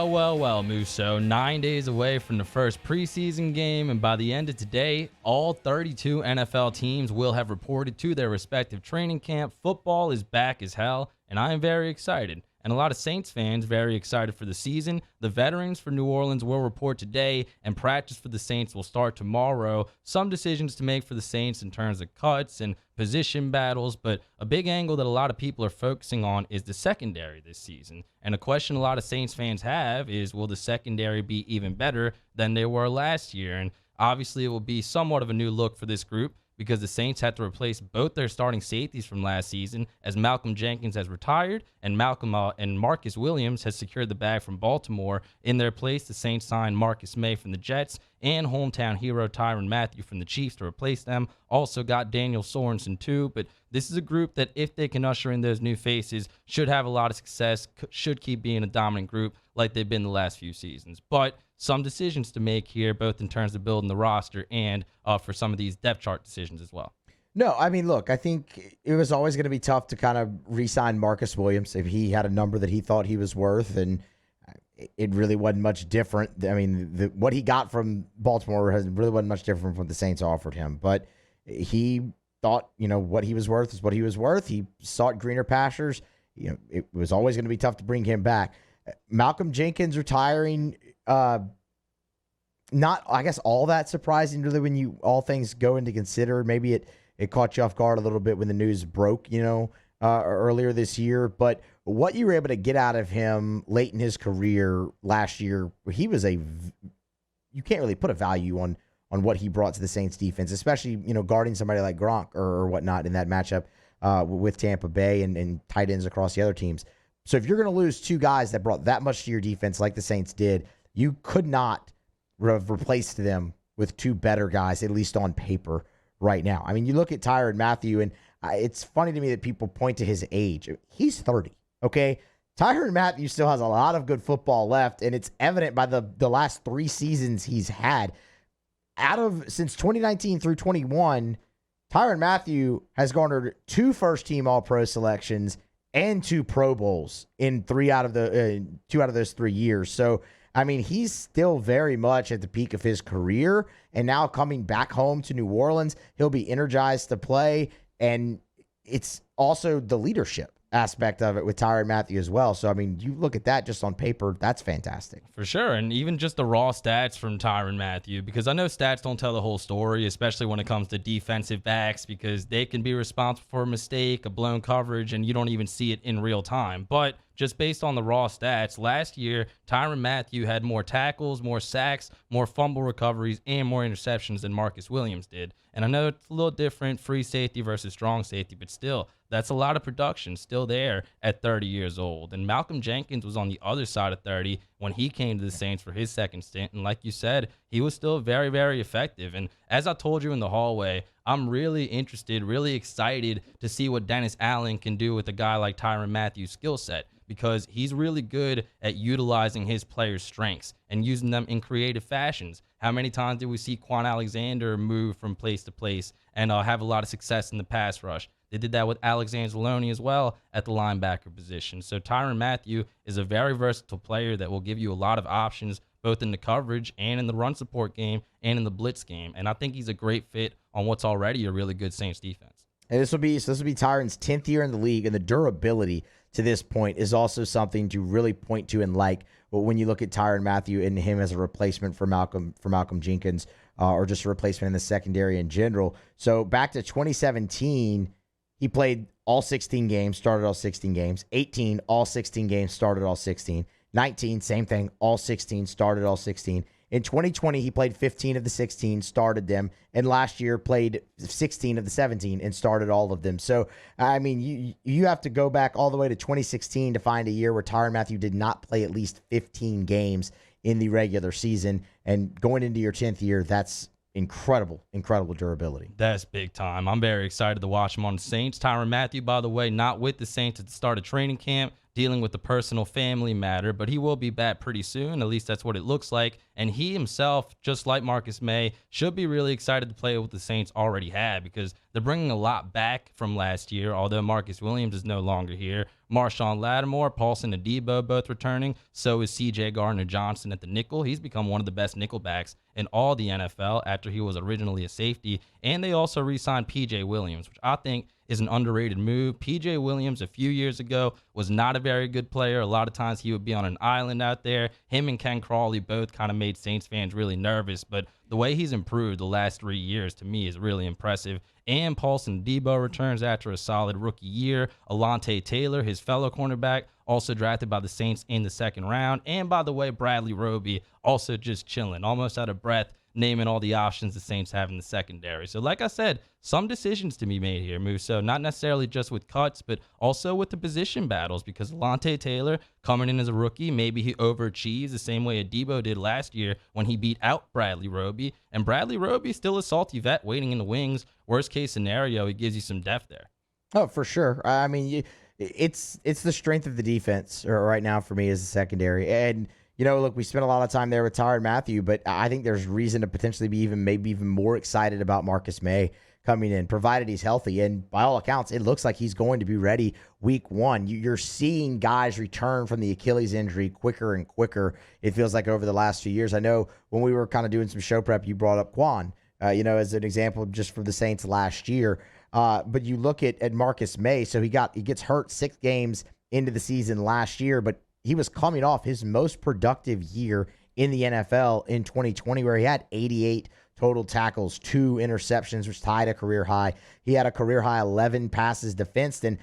Well, Musso. 9 days away from the first preseason game, and by the end of today, all 32 NFL teams will have reported to their respective training camp. Football is back as hell, and I am very excited. And a lot of Saints fans very excited for the season. The veterans for New Orleans will report today, and practice for the Saints will start tomorrow. Some decisions to make for the Saints in terms of cuts and position battles, but a big angle that a lot of people are focusing on is the secondary this season. And a question a lot of Saints fans have is, will the secondary be even better than they were last year? And obviously it will be somewhat of a new look for this group, because the Saints had to replace both their starting safeties from last season, as Malcolm Jenkins has retired and Marcus Williams has secured the bag from Baltimore. In their place, the Saints signed Marcus Maye from the Jets and hometown hero Tyra Matthew from the Chiefs to replace them. Also got Daniel Sorensen too, but this is a group that, if they can usher in those new faces, should have a lot of success, should keep being a dominant group like they've been the last few seasons. But some decisions to make here, both in terms of building the roster and for some of these depth chart decisions as well. No, I mean, look, I think it was always going to be tough to kind of re-sign Marcus Williams if he had a number that he thought he was worth, and it really wasn't much different. I mean, what he got from Baltimore really wasn't much different from what the Saints offered him, but he thought, what he was worth is what he was worth. He sought greener pastures. It was always going to be tough to bring him back. Malcolm Jenkins retiring, not, I guess, all that surprising really when all things go into consider. Maybe it caught you off guard a little bit when the news broke, earlier this year. But what you were able to get out of him late in his career last year, he was you can't really put a value on what he brought to the Saints defense, especially, guarding somebody like Gronk or whatnot in that matchup with Tampa Bay and tight ends across the other teams. So if you're going to lose two guys that brought that much to your defense like the Saints did, you could not have replaced them with two better guys, at least on paper right now. I mean, you look at Tyra Matthew, and it's funny to me that people point to his age. He's 30, okay? Tyrann Matthew still has a lot of good football left, and it's evident by the last 3 seasons he's had. Since 2019 through 21, Tyrann Matthew has garnered 2 first-team All-Pro selections and 2 Pro Bowls in 2 out of those 3 years. So, I mean, he's still very much at the peak of his career, and now coming back home to New Orleans, he'll be energized to play, and it's also the leadership aspect of it with Tyra Matthew as well. So, I mean, you look at that just on paper, that's fantastic. For sure, and even just the raw stats from Tyrann Matthew, because I know stats don't tell the whole story, especially when it comes to defensive backs, because they can be responsible for a mistake, a blown coverage, and you don't even see it in real time. But just based on the raw stats, last year, Tyrann Matthew had more tackles, more sacks, more fumble recoveries, and more interceptions than Marcus Williams did. And I know it's a little different, free safety versus strong safety, but still, that's a lot of production still there at 30 years old. And Malcolm Jenkins was on the other side of 30 when he came to the Saints for his second stint. And like you said, he was still very, very effective. And as I told you in the hallway, I'm really interested, really excited to see what Dennis Allen can do with a guy like Tyrann Matthew's skill set, because he's really good at utilizing his players' strengths and using them in creative fashions. How many times did we see Quan Alexander move from place to place and have a lot of success in the pass rush? They did that with Alexander Zaloni as well at the linebacker position. So Tyrann Matthew is a very versatile player that will give you a lot of options, both in the coverage and in the run support game and in the blitz game. And I think he's a great fit on what's already a really good Saints defense. And this will be Tyrann's 10th year in the league, and the durability to this point is also something to really point to and like. But when you look at Tyrann Matthew and him as a replacement for Malcolm Jenkins, or just a replacement in the secondary in general. So back to 2017, he played all 16 games, started all 16 games. 18, all 16 games, started all 16. 19, same thing, all 16, started all 16. In 2020, he played 15 of the 16, started them, and last year played 16 of the 17 and started all of them. So, I mean, you have to go back all the way to 2016 to find a year where Tyrann Matthew did not play at least 15 games in the regular season. And going into your 10th year, that's incredible durability. That's big time. I'm very excited to watch him on the Saints. Tyrann Matthew, by the way, not with the Saints at the start of training camp, dealing with the personal family matter, but he will be back pretty soon. At least that's what it looks like. And he himself, just like Marcus Maye, should be really excited to play with the Saints already had, because they're bringing a lot back from last year, although Marcus Williams is no longer here. Marshawn Lattimore, Paulson Adebo both returning. So is C.J. Gardner-Johnson at the nickel. He's become one of the best nickelbacks in all the NFL after he was originally a safety. And they also re-signed P.J. Williams, which I think is an underrated move. P.J. Williams a few years ago was not a very good player. A lot of times he would be on an island out there. Him and Ken Crawley both kind of made Saints fans really nervous, but the way he's improved the last 3 years to me is really impressive. And Paulson Adebo returns after a solid rookie year. Alontae Taylor, his fellow cornerback, also drafted by the Saints in the second round. And by the way, Bradley Roby also just chilling, almost out of breath, naming all the options the Saints have in the secondary. So like I said, some decisions to be made here, Musso, not necessarily just with cuts, but also with the position battles, because Alontae Taylor coming in as a rookie, maybe he overachieves the same way Adebo did last year when he beat out Bradley Roby. And Bradley Roby still a salty vet waiting in the wings. Worst case scenario, he gives you some depth there. Oh, for sure. I mean, it's the strength of the defense right now for me as a secondary. And look, we spent a lot of time there with Tyra Matthew, but I think there's reason to potentially be maybe even more excited about Marcus Maye coming in, provided he's healthy. And by all accounts, it looks like he's going to be ready week one. You're seeing guys return from the Achilles injury quicker and quicker, it feels like, over the last few years. I know when we were kind of doing some show prep, you brought up Quan, as an example just for the Saints last year. But you look at Marcus Maye, so he gets hurt 6 games into the season last year, but he was coming off his most productive year in the NFL in 2020, where he had 88 total tackles, 2 interceptions, which tied a career high. He had a career high 11 passes defensed, and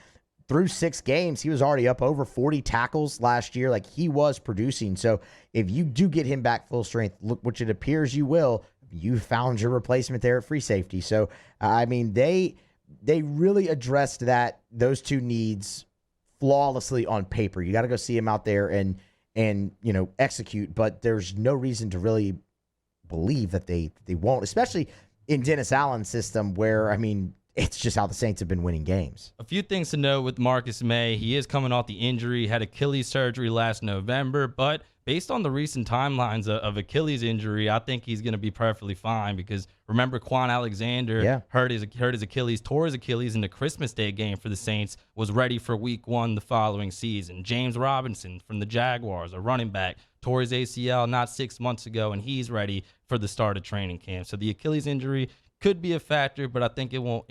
through 6 games, he was already up over 40 tackles last year. Like, he was producing. So if you do get him back full strength, which it appears you will, you found your replacement there at free safety. So, I mean, they really addressed those 2 needs flawlessly on paper. You got to go see him out there and execute, but there's no reason to really believe that they won't, especially in Dennis Allen's system, where, I mean, it's just how the Saints have been winning games. A few things to note with Marcus Maye. He is coming off the injury, had Achilles surgery last November, but based on the recent timelines of Achilles injury, I think he's going to be perfectly fine, because remember, Quan Alexander hurt his Achilles, tore his Achilles in the Christmas Day game for the Saints, was ready for week 1 the following season. James Robinson from the Jaguars, a running back, tore his ACL not 6 months ago, and he's ready for the start of training camp. So the Achilles injury could be a factor, but I think it won't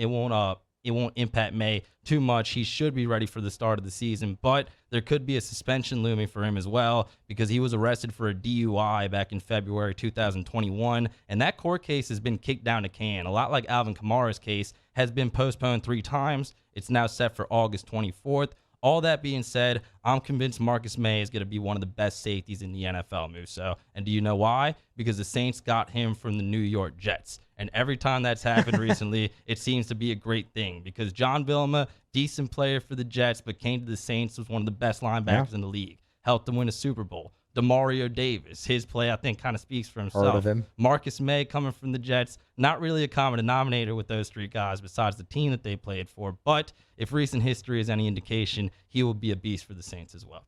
impact Maye too much. He should be ready for the start of the season, but there could be a suspension looming for him as well, because he was arrested for a DUI back in February 2021, and that court case has been kicked down the can. A lot like Alvin Kamara's case has been postponed 3 times. It's now set for August 24th. All that being said, I'm convinced Marcus Maye is going to be one of the best safeties in the NFL, Musso. And do you know why? Because the Saints got him from the New York Jets. And every time that's happened recently, it seems to be a great thing, because John Vilma, decent player for the Jets, but came to the Saints, was one of the best linebackers in the league, helped them win a Super Bowl. Demario Davis, his play, I think, kind of speaks for himself. Heard of him. Marcus Maye coming from the Jets, not really a common denominator with those 3 guys besides the team that they played for. But if recent history is any indication, he will be a beast for the Saints as well.